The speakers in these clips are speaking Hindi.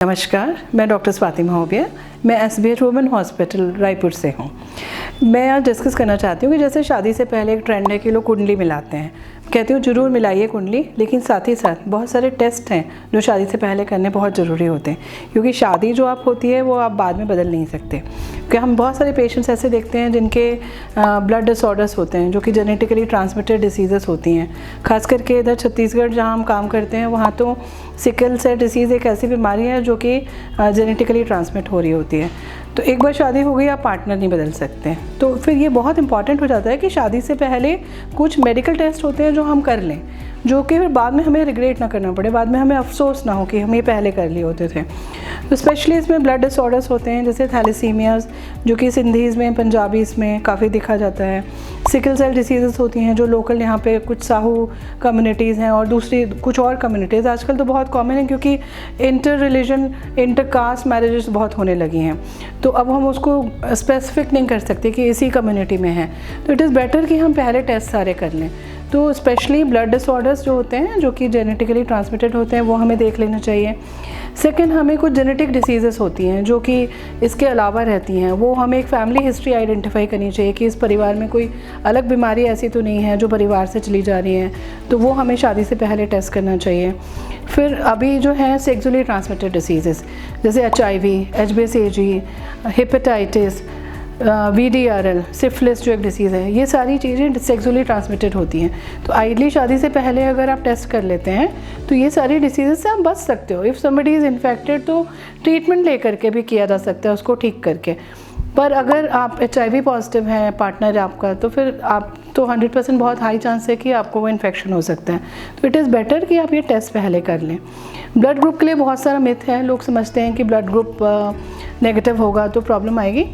नमस्कार, मैं डॉक्टर स्वाति महोबिया। मैं SBH वुमेन हॉस्पिटल रायपुर से हूँ। मैं आज डिस्कस करना चाहती हूँ कि जैसे शादी से पहले एक ट्रेंड है कि लोग कुंडली मिलाते हैं। कहती हूँ ज़रूर मिलाइए कुंडली, लेकिन साथ ही साथ बहुत सारे टेस्ट हैं जो शादी से पहले करने बहुत ज़रूरी होते हैं, क्योंकि शादी जो आप होती है वो आप बाद में बदल नहीं सकते। क्योंकि हम बहुत सारे पेशेंट्स ऐसे देखते हैं जिनके ब्लड डिसऑर्डर्स होते हैं जो कि जेनेटिकली ट्रांसमिटेड डिसीज़ेस होती हैं। खास करके इधर छत्तीसगढ़ जहाँ हम काम करते हैं वहाँ तो सिकल सेल डिसीज़ एक ऐसी बीमारी है जो कि जेनेटिकली ट्रांसमिट हो रही होती है। तो एक बार शादी हो गई आप पार्टनर नहीं बदल सकते। तो फिर ये बहुत इंपॉर्टेंट हो जाता है कि शादी से पहले कुछ मेडिकल टेस्ट होते हैं जो हम कर लें, जो कि फिर बाद में हमें रिग्रेट ना करना पड़े, बाद में हमें अफसोस ना हो कि हम ये पहले कर लिए होते थे। तो स्पेशली इसमें ब्लड डिसऑर्डर्स होते हैं जैसे थैलेसीमियाज़, जो कि सिंधीज़ में पंजाबीज़ में काफ़ी दिखा जाता है। सिकल सेल डिसीज़ेस होती हैं जो लोकल यहाँ पे कुछ साहू कम्युनिटीज़ हैं और दूसरी कुछ और कम्युनिटीज़ आजकल तो बहुत कॉमन है, क्योंकि inter religion inter caste marriages बहुत होने लगी हैं। तो अब हम उसको स्पेसिफिक नहीं कर सकते कि इसी कम्युनिटी में है। तो इट इज़ बेटर कि हम पहले टेस्ट सारे कर लें। तो स्पेशली ब्लड डिसऑर्डर्स जो होते हैं जो कि जेनेटिकली ट्रांसमिटेड होते हैं वो हमें देख लेना चाहिए। सेकंड, हमें कुछ जेनेटिक डिसीज़ेस होती हैं जो कि इसके अलावा रहती हैं, वो हमें एक फैमिली हिस्ट्री आइडेंटिफाई करनी चाहिए कि इस परिवार में कोई अलग बीमारी ऐसी तो नहीं है जो परिवार से चली जा रही है। तो वो हमें शादी से पहले टेस्ट करना चाहिए। फिर अभी जो है सेक्सुअली ट्रांसमिटेड डिसीज़ेस जैसे HIV, HBsAg, hepatitis, VDRL, syphilis जो एक डिसीज़ है, ये सारी चीज़ें सेक्सुअली ट्रांसमिटेड होती हैं। तो आइडली शादी से पहले अगर आप टेस्ट कर लेते हैं तो ये सारी डिसीज़ से आप बच सकते हो। इफ़ समबडी इज़ इन्फेक्टेड तो ट्रीटमेंट लेकर के भी किया जा सकता है उसको ठीक करके। पर अगर आप HIV पॉजिटिव हैं पार्टनर आपका, तो फिर आप तो 100% बहुत हाई चांस है कि आपको वो इन्फेक्शन हो सकता है। तो इट इज़ बेटर कि आप ये टेस्ट पहले कर लें। ब्लड ग्रुप के लिए बहुत सारा मिथ है। लोग समझते हैं कि ब्लड ग्रुप नेगेटिव होगा तो प्रॉब्लम आएगी।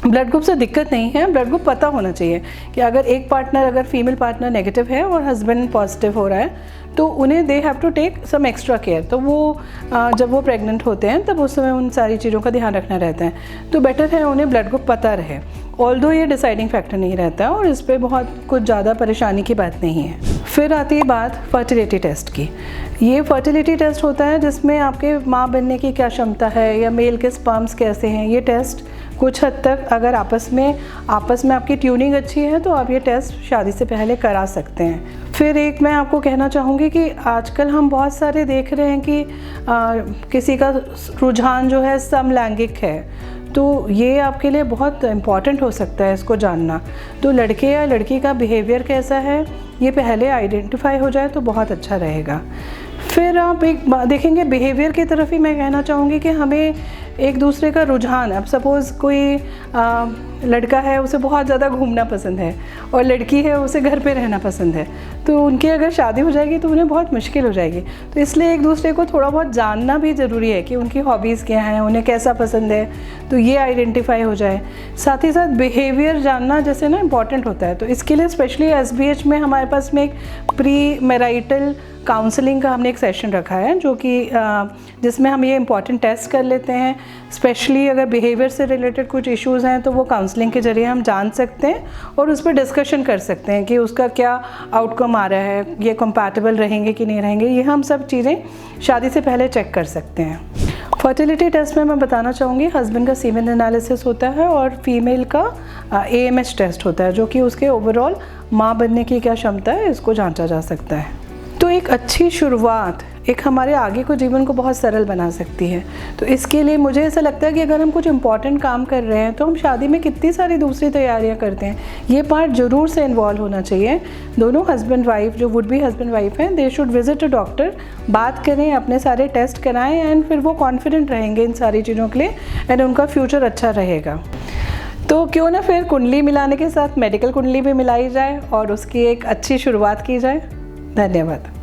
ब्लड ग्रुप से दिक्कत नहीं है। ब्लड ग्रुप पता होना चाहिए कि अगर एक पार्टनर, अगर फीमेल पार्टनर नेगेटिव है और हस्बैंड पॉजिटिव हो रहा है तो उन्हें they have to take some extra care. तो वो जब वो प्रेग्नेंट होते हैं तब उस समय उन सारी चीज़ों का ध्यान रखना रहता है। तो बेटर है उन्हें ब्लड ग्रुप पता रहे, ऑल्दो ये डिसाइडिंग फैक्टर नहीं रहता है और इस पर बहुत कुछ ज़्यादा परेशानी की बात नहीं है। फिर आती है बात फर्टिलिटी टेस्ट की। ये फर्टिलिटी टेस्ट होता है जिसमें आपके माँ बनने की क्या क्षमता है या मेल के स्पर्म्स कैसे हैं। ये टेस्ट कुछ हद तक अगर आपस में आपकी ट्यूनिंग अच्छी है तो आप ये टेस्ट शादी से पहले करा सकते हैं। फिर एक मैं आपको कहना चाहूँगी कि आजकल हम बहुत सारे देख रहे हैं कि किसी का रुझान जो है समलैंगिक है, तो ये आपके लिए बहुत इम्पॉर्टेंट हो सकता है इसको जानना। तो लड़के या लड़की का बिहेवियर कैसा है ये पहले आइडेंटिफाई हो जाए तो बहुत अच्छा रहेगा। फिर आप एक देखेंगे बिहेवियर की तरफ ही मैं कहना चाहूँगी कि हमें एक दूसरे का रुझान, अब सपोज़ कोई लड़का है उसे बहुत ज़्यादा घूमना पसंद है और लड़की है उसे घर पे रहना पसंद है, तो उनकी अगर शादी हो जाएगी तो उन्हें बहुत मुश्किल हो जाएगी। तो इसलिए एक दूसरे को थोड़ा बहुत जानना भी ज़रूरी है कि उनकी हॉबीज़ क्या हैं, उन्हें कैसा पसंद है, तो ये आइडेंटिफाई हो जाए। साथ ही साथ बिहेवियर जानना जैसे ना इम्पॉर्टेंट होता है। तो इसके लिए स्पेशली SBH में हमारे पास में एक प्री मैरिटल काउंसलिंग का हमने एक सेशन रखा है जो कि जिसमें हम ये इम्पॉर्टेंट टेस्ट कर लेते हैं। स्पेशली अगर बिहेवियर से रिलेटेड कुछ इश्यूज़ हैं तो वो काउंसलिंग के ज़रिए हम जान सकते हैं और उस पर डिस्कशन कर सकते हैं कि उसका क्या आउटकम आ रहा है, ये कंपैटिबल रहेंगे कि नहीं रहेंगे। ये हम सब चीज़ें शादी से पहले चेक कर सकते हैं। फर्टिलिटी टेस्ट में मैं बताना चाहूँगी हस्बैंड का सीमेन एनालिसिस होता है और फीमेल का AMH टेस्ट होता है जो कि उसके ओवरऑल माँ बनने की क्या क्षमता है इसको जांचा जा सकता है। तो एक अच्छी शुरुआत एक हमारे आगे को जीवन को बहुत सरल बना सकती है। तो इसके लिए मुझे ऐसा लगता है कि अगर हम कुछ इम्पॉर्टेंट काम कर रहे हैं तो हम शादी में कितनी सारी दूसरी तैयारियां करते हैं, ये पार्ट ज़रूर से इन्वॉल्व होना चाहिए। दोनों हस्बैंड वाइफ जो वुड बी हस्बैंड वाइफ हैं they should visit a doctor, बात करें, अपने सारे टेस्ट कराएँ एंड फिर वो कॉन्फिडेंट रहेंगे इन सारी चीज़ों के लिए एंड उनका फ्यूचर अच्छा रहेगा। तो क्यों ना फिर कुंडली मिलाने के साथ मेडिकल कुंडली भी मिलाई जाए और उसकी एक अच्छी शुरुआत की जाए। धन्यवाद।